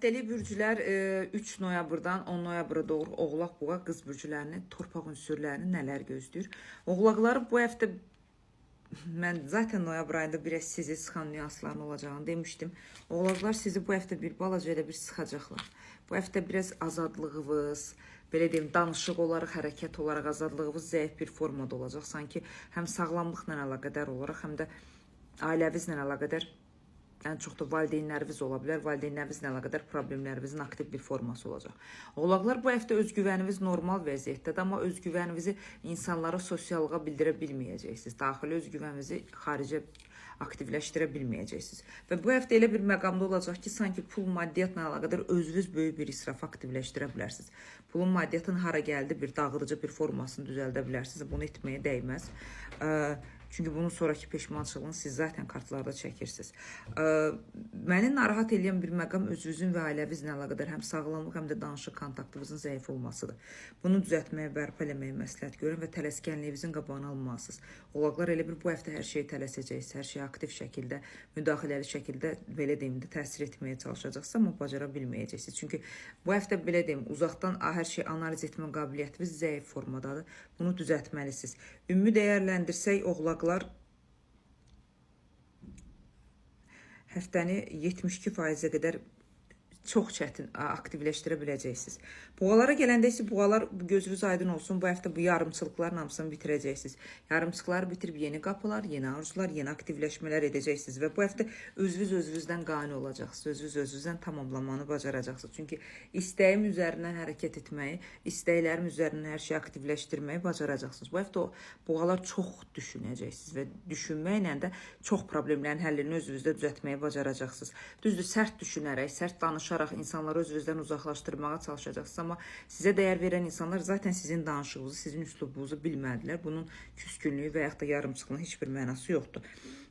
Deli bürcülər 3 noyabrdan 10 noyabra doğru Oğlaq Boğa qız bürcülərini, torpaq ünsürlərini nələr gözləyir? Oğlaqları bu həftə mən zaten noyabr ayında biraz sizi sıxan nüansların olacağını demişdim. Oğlaqlar sizi bu həftə bir balaca elə bir sıxacaqlar. Bu həftə biraz azadlığınız, belə deyim, danışıq olaraq, hərəkət olaraq azadlığınız zəif bir formada olacaq. Sanki həm sağlamlıqla əlaqədar olaraq, həm də ailənizlə əlaqədar ən çox da valideynləriniz ola bilər. Valideynlərinizlə əlaqədar problemlərinizin aktiv bir forması olacaq. Oğlaqlar bu həftə özgüvəniniz normal vəziyyətdədir, amma özgüvəninizi insanlara, sosiallığa bildirə bilməyəcəksiniz. Daxili özgüvəninizi xaricə aktivləşdirə bilməyəcəksiniz. Və bu həftə elə bir məqamda olacaq ki, sanki pul maddiyyatla əlaqədar özünüz böyük bir israf aktivləşdirə bilərsiniz. Pulun maddiyyatın hara gəldi bir dağıdıcı bir formasını düzəldə bilərsiniz. Bunu etməyə dəyməz. Çünki bunun sonraki peşmançılığını siz zaten kartlarda çəkirsiniz. Məni narahat edən bir məqam özünüzün və ailəvinizlə əlaqədar həm sağlamlıq, həm də danışıq kontaktınızın zəif olmasıdır. Bunu düzəltməyə, bərpa eləməyə məsləhət görün və tələskənliyinizin qabağını almalısınız. Oğlaqlar elə bir bu həftə hər şeyi tələsəcəksiniz, hər şeyi aktiv şəkildə, müdaxiləli şəkildə, belə deyim də, təsir etməyə çalışacaqsınız, amma bacara bilməyəcəksiniz. Çünki bu həftə, belə deyim, uzaqdan hər şeyi analiz etmə qabiliyyətiniz zəif formadadır. Bunu düzəltməlisiniz. Ümumi dəyərləndirsək, oğlaqlar həftəni 72%-ə qədər çox çətin aktivləşdirə biləcəksiniz. Boğalara gələndə isə boğalar gözünüz aydın olsun. Bu həftə bu yarımçılıqların hamısını bitirəcəksiniz. Yarımçılıqları bitirib yeni qapılar, yeni arzular, yeni aktivləşmələr edəcəksiniz və bu həftə özünüzdən qane olacaqsınız. Özünüzdən tamamlamanı bacaracaqsınız. Çünki istəyim üzərindən hərəkət etməyi, istəklərim üzərindən hər şeyi aktivləşdirməyi bacaracaqsınız. Bu həftə boğalar çox düşünəcəksiniz və düşünməklə də çox problemlərin həllini özünüzdə düzəltməyi bacaracaqsınız. Düzdür, sərt düşünərək, sərt danışaraq insanları özünüzdən uzaqlaşdırmağa çalışacaqsınız. Amma sizə dəyər verən insanlar zaten sizin danışığınızı, sizin üslubunuzu bilmədilər. Bunun küskünlüyü və yaxud da yarımçılığının heç bir mənası yoxdur.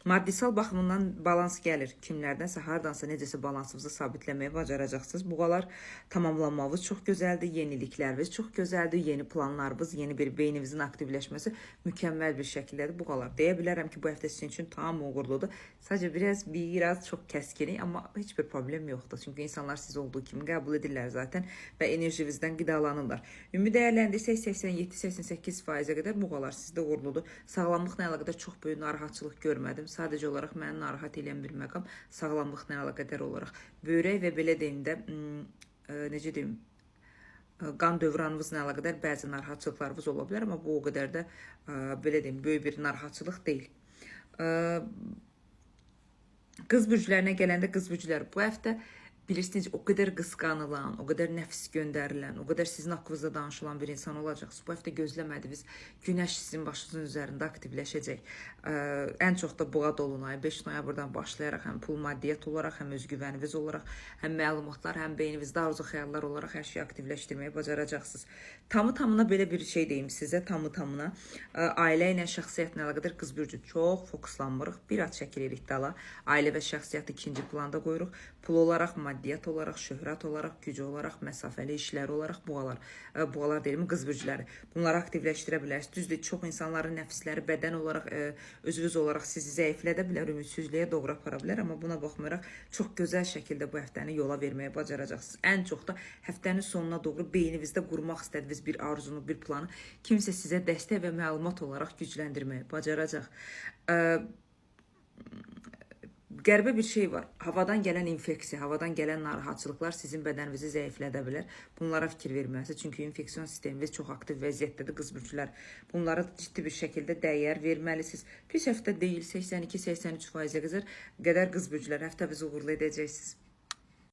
Maddisal baxımından balans gəlir. Kimlərdənsə, hardansa necəsə balansınızı sabitləməyə bacaracaqsınız. Boğalar tamamlanmağınız çox gözəldir, yenilikləriniz çox gözəldir, yeni planlarınız, yeni bir beyninizin aktivləşməsi mükəmməl bir şəkildədir. Boğalar deyə bilərəm ki, bu həftə sizin üçün tam uğurludur. Sadəcə biraz çox kəskinik, amma heç bir problem yoxdur. Çünki insanlar siz olduğu kimi qəbul edirlər zaten və enerjinizdən qidalanırlar. Ümumi dəyərləndirsək 87-88%-ə qədər boğalar sizdə uğurludur. Sağlamlıqla əlaqədar çox böyük narahatçılıq görmədim. Sadəcə olaraq məni narahat edən bir məqam sağlamlıqla əlaqədar olaraq böyrək və belə deyim də, necə deyim, qan dövranınızla əlaqədar bəzi narahatçılıqlarınız ola bilər, amma bu o qədər də, belə deyim, böyük bir narahatçılıq deyil. Qız bürcülərinə gələndə qız bürcülər bu həftə bilirsiniz, o qədər qısqanılan, o qədər nəfis göndərilən, o qədər sizin haqqınızda danışılan bir insan olacaqsınız. Bu həftə gözləmədiniz, günəş sizin başınızın üzərində aktivləşəcək. Ən çox da boğa dolunayı 5 noyabrdan başlayaraq həm pul maddiyyat olaraq, həm özgüvəniniz olaraq, həm məlumatlar, həm beyninizdə arzu xəyallar olaraq hər şeyi aktivləşdirməyə bacaracaqsınız. Tamı-tamına belə bir şey deyim sizə, tamı-tamına ailə ilə, şəxsiyyətlə əlaqədar qız bürcü çox fokuslanmırıq. Bir az çəkilirik dala. Ailə və şəxsiyyəti ikinci planda qoyuruq. Pul olaraq, maddiyyat olaraq, şöhrət olaraq, gücü olaraq, məsafəli işlər olaraq boğalar deyilmi, qız bürcüləri. Bunları aktivləşdirə bilərsiniz. Düzdür, çox insanların nəfsləri bədən olaraq, özünüz olaraq sizi zəiflədə bilər, ümidsizliyə doğru apara bilər, amma buna baxmayaraq çox gözəl şəkildə bu həftəni yola verməyə bacaracaqsınız. Ən çox da həftənin sonuna doğru beyninizdə qurmaq istədiyiniz bir arzunu, bir planı kimsə sizə dəstək və məlumat olaraq gücləndirməyə bacaracaq. Qəribə bir şey var. Havadan gələn infeksiya, havadan gələn narahatçılıqlar sizin bədəninizi zəiflədə bilər. Bunlara fikir verməlisiniz. Çünki infeksiyon sisteminiz çox aktiv vəziyyətdədir qız bürcülər. Bunlara ciddi bir şəkildə dəyər verməlisiniz. Pis həftə deyil, 82-83%-ə qədər qız bürcülər həftə bizi uğurlu edəcəksiniz.